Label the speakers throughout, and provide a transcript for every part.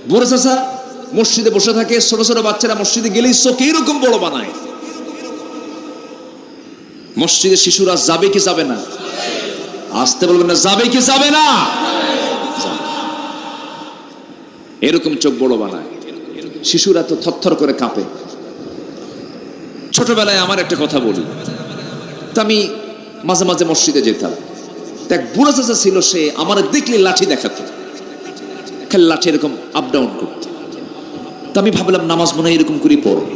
Speaker 1: বুড়ো চাচা মসজিদে বসে থাকে, ছোট ছোট বাচ্চারা মসজিদে গেলেই চোখ এইরকম বড় বানায়। মসজিদে শিশুরা যাবে কি যাবে না? আসতে বলবেন না, যাবে কি যাবে না? এরকম চোখ বড় বানায়, শিশুরা তো থরথর করে কাঁপে। ছোটবেলায় আমার একটা কথা বলি, তা আমি মাঝে মাঝে মসজিদে যেতাম, এক বুড়ো চাচা ছিল, সে আমার দেখলে লাঠি দেখাতো, খালি লাঠি এরকম আপ ডাউন করত। তা আমি ভাবলাম নামাজ মনে হয় এরকম করে পড়বে।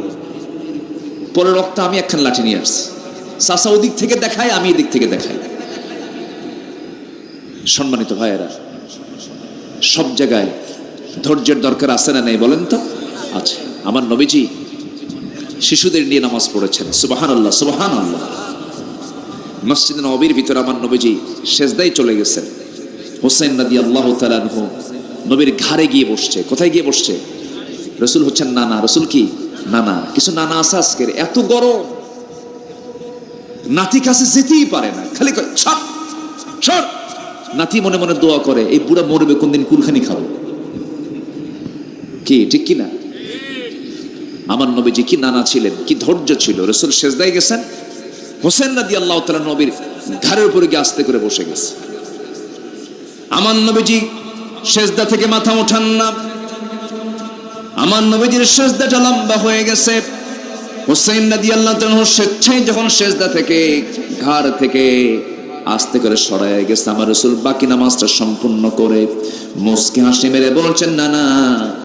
Speaker 1: পরের রক্ত আমি একখান লাঠি নিয়ে আসছি, চাচা ওদিক থেকে দেখায়, আমি এদিক থেকে দেখাই। সম্মানিত ভাইয়েরা, সব জায়গায় ধৈর্যের দরকার আছে না নেই বলেন তো? আছে। আমার নবীজি শিশুদের নিয়ে নামাজ পড়েছেন, সুবহানাল্লাহ সুবহানাল্লাহ। মসজিদে নববীর ভিতরে আমার নবীজি সেজদায় চলে গেছেন। হোসেন রাদিয়াল্লাহু তাআলা আনহু নবীর ঘাড়ে গিয়ে বসছে। কোথায় গিয়ে বসছে? রসুল হচ্ছেন নানা। রসুল কি নানা? কিছু নানা আছে আজকের, এত গরম নাতি কাছে যেতেই পারে না, খালি কয় ছাড় ছাড়। নাতি মনে মনে দোয়া করে, এই বুড়া মরবে কোনদিন, কুলখানি খাবো। কি ঠিক কিনা? আমার নবীজি কি নানা ছিলেন, কি ধৈর্য ছিল। রসুল সেজদায় গেছেন, হোসেন রাদিয়াল্লাহু তাআলা নবীর ঘাড়ের উপরে গিয়ে আস্তে করে বসে গেছে। আমার নবীজি সেজদা থেকে মাথা ওঠান না। আমার নবীজির সেজদাটা লম্বা হয়ে গেছে। হোসেন রাদিয়াল্লাহু তাআলা স্বেচ্ছায় যখন সেজদা থেকে ঘাড় থেকে আস্তে করে সরায় গেছে, আমার রাসূল বাকি নামাজটা সম্পূর্ণ করে মুস্কি হাসি মেরে বলছেন, না না,